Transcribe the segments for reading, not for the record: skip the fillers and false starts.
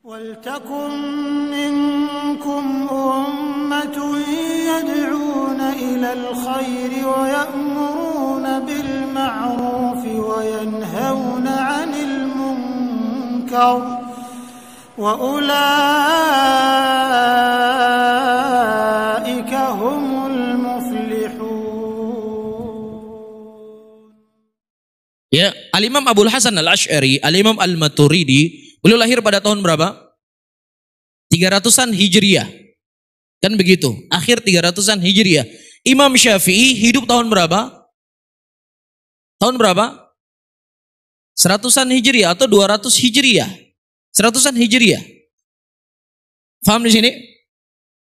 وَلْتَكُنْ مِنْكُمْ أُمَّةٌ يَدْعُونَ إِلَى الْخَيْرِ وَيَأْمُرُونَ بِالْمَعْرُوفِ وَيَنْهَوْنَ عَنِ الْمُنْكَرِ وَأُولَئِكَ هُمُ الْمُفْلِحُونَ. Ya, Al-Imam Abul Hasan Al-Asy'ari, Al-Imam Al-Maturidi, beliau lahir pada tahun berapa? 300-an Hijriah. Kan begitu, akhir 300-an Hijriah. Imam Syafi'i hidup tahun berapa? Tahun berapa? 100-an Hijriah atau 200 Hijriah? 100-an Hijriah. Paham di sini?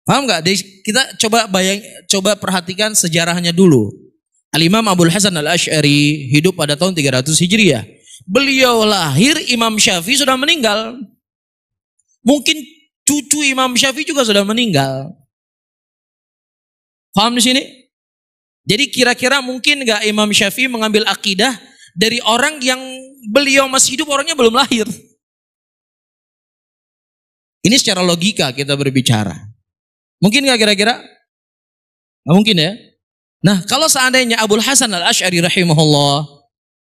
Paham nggak? Kita coba perhatikan sejarahnya dulu. Al-Imam Abul Hasan Al-Asy'ari hidup pada tahun 300 Hijriah. Beliau lahir, Imam Syafi'i sudah meninggal. Mungkin cucu Imam Syafi'i juga sudah meninggal. Paham di sini? Jadi kira-kira mungkin nggak Imam Syafi'i mengambil akidah dari orang yang beliau masih hidup, orangnya belum lahir? Ini secara logika kita berbicara. Mungkin nggak kira-kira? Nggak mungkin ya? Nah, kalau seandainya Abul Hasan Al-Asy'ari rahimahullah,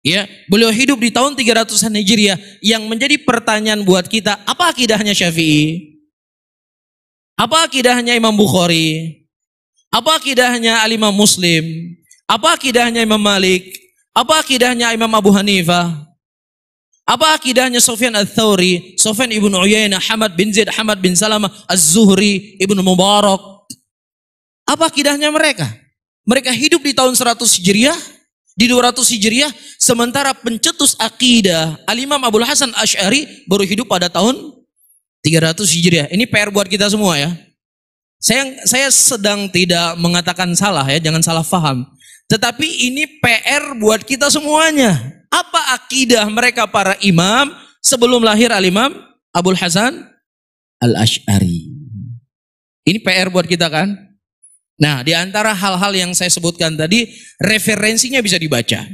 ya, beliau hidup di tahun 300-an Hijriah, yang menjadi pertanyaan buat kita, apa akidahnya Syafi'i? Apa akidahnya Imam Bukhari? Apa akidahnya Al-Imam Muslim? Apa akidahnya Imam Malik? Apa akidahnya Imam Abu Hanifah? Apa akidahnya Sufyan Ats-Tsauri, Sufyan ibn Uyainah, Hamad bin Zaid, Hamad bin Salamah, Az-Zuhri, Ibnu Mubarak? Apa akidahnya mereka? Mereka hidup di tahun 100 Hijriah, di 200 Hijriah, sementara pencetus akidah Al-Imam Abul Hasan Asy'ari baru hidup pada tahun 300 Hijriah. Ini PR buat kita semua ya. Saya sedang tidak mengatakan salah ya, jangan salah paham. Tetapi ini PR buat kita semuanya. Apa akidah mereka para imam sebelum lahir Al-Imam Abul Hasan Al-Asy'ari? Ini PR buat kita kan? Nah, di antara hal-hal yang saya sebutkan tadi, referensinya bisa dibaca.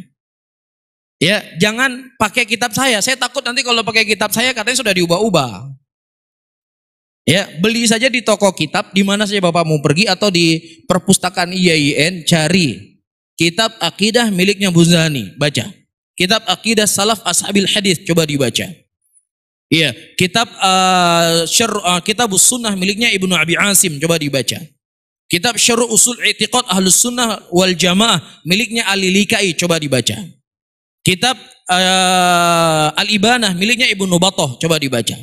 Ya, jangan pakai kitab saya. Saya takut nanti kalau pakai kitab saya katanya sudah diubah-ubah. Ya, beli saja di toko kitab di mana saja Bapak mau pergi, atau di perpustakaan IAIN, cari kitab akidah miliknya Buzani, baca. Kitab akidah salaf ashabil hadis, coba dibaca. Iya, kitab Kitabus Sunnah miliknya Ibnu Abi Asim, coba dibaca. Kitab Syarh Usul I'tiqad Ahlus Sunnah wal Jamaah miliknya Al-Lalikai, coba dibaca. Kitab Al-Ibanah miliknya Ibnu Battah, coba dibaca.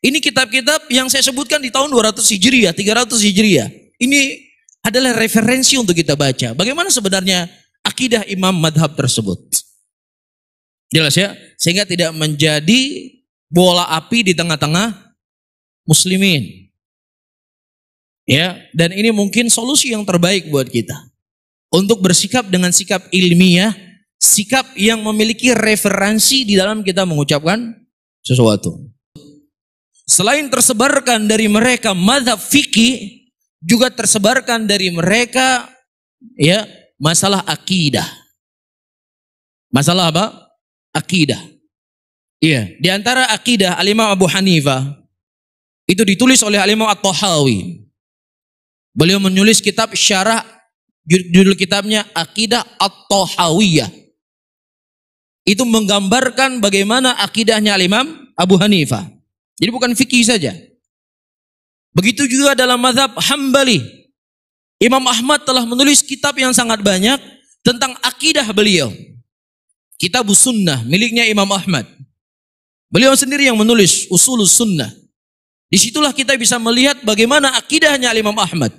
Ini kitab-kitab yang saya sebutkan di tahun 200 Hijriah, 300 Hijriah. Ini adalah referensi untuk kita baca. Bagaimana sebenarnya akidah imam madhab tersebut. Jelas ya? Sehingga tidak menjadi bola api di tengah-tengah muslimin. Ya, dan ini mungkin solusi yang terbaik buat kita untuk bersikap dengan sikap ilmiah, sikap yang memiliki referensi di dalam kita mengucapkan sesuatu. Selain tersebarkan dari mereka mazhab fikih, juga tersebarkan dari mereka ya masalah akidah. Masalah apa? Akidah. Iya, di antara akidah Al-Imam Abu Hanifah itu ditulis oleh Al-Imam At-Tahawi. Beliau menulis kitab syarah, judul kitabnya Aqidah At-Tahawiyah. Itu menggambarkan bagaimana akidahnya Al-Imam Abu Hanifah. Jadi bukan fikih saja. Begitu juga dalam mazhab Hambali. Imam Ahmad telah menulis kitab yang sangat banyak tentang akidah beliau. Kitabus Sunnah miliknya Imam Ahmad. Beliau sendiri yang menulis Usulus Sunnah. Disitulah kita bisa melihat bagaimana akidahnya Imam Ahmad.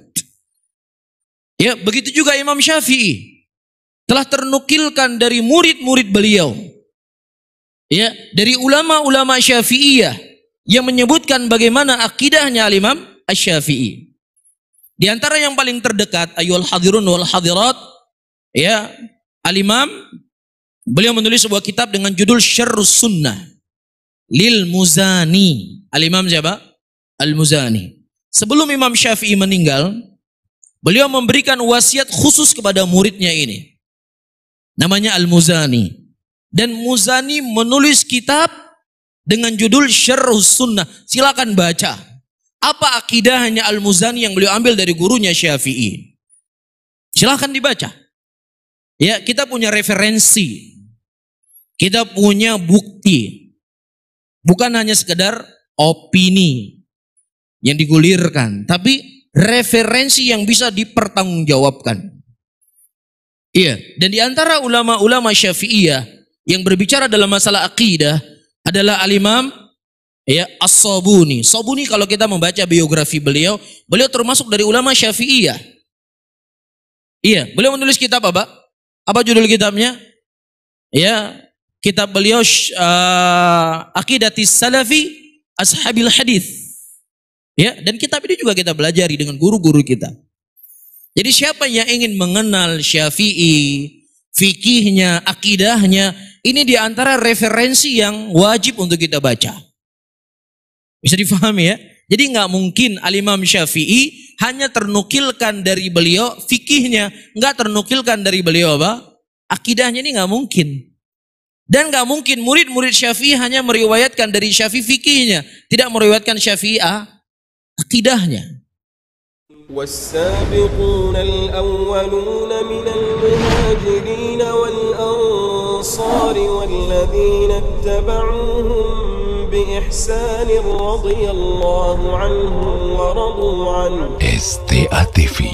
Ya, begitu juga Imam Syafi'i telah ternukilkan dari murid-murid beliau. Ya, dari ulama-ulama Syafi'iyah yang menyebutkan bagaimana akidahnya Imam Asy-Syafi'i. Di antara yang paling terdekat, ayyuhal hadirun wal hadirat, ya, Al-Imam beliau menulis sebuah kitab dengan judul Syarhus Sunnah lil Muzani. Al-Imam siapa? Al-Muzani. Sebelum Imam Syafi'i meninggal, beliau memberikan wasiat khusus kepada muridnya ini. Namanya Al-Muzani. Dan Muzani menulis kitab dengan judul Syarhus Sunnah. Silakan baca. Apa akidahnya Al-Muzani yang beliau ambil dari gurunya Syafi'i. Silakan dibaca. Ya, kita punya referensi. Kita punya bukti. Bukan hanya sekedar opini yang digulirkan, tapi referensi yang bisa dipertanggungjawabkan. Iya, dan di antara ulama-ulama Syafi'iyah yang berbicara dalam masalah akidah adalah Al-Imam ya As-Sabuni. Sabuni kalau kita membaca biografi beliau, beliau termasuk dari ulama Syafi'iyah. Iya, beliau menulis kitab apa? Apa judul kitabnya? Ya, kitab beliau Aqidatis Salafi Ashabil Hadis. Ya, dan kitab ini juga kita belajari dengan guru-guru kita. Jadi siapa yang ingin mengenal Syafi'i, fikihnya, akidahnya, ini diantara referensi yang wajib untuk kita baca. Bisa difahami ya? Jadi nggak mungkin Al-Imam Syafi'i hanya ternukilkan dari beliau fikihnya, nggak ternukilkan dari beliau apa? Akidahnya, ini nggak mungkin. Dan nggak mungkin murid-murid Syafi'i hanya meriwayatkan dari Syafi'i fikihnya, tidak meriwayatkan Syafi'i akidahnya. والسابقون الأولون من المهاجرين والأنصار والذين اتبعوهم بإحسان رضي الله عنهم ورضوا عنه. STA TV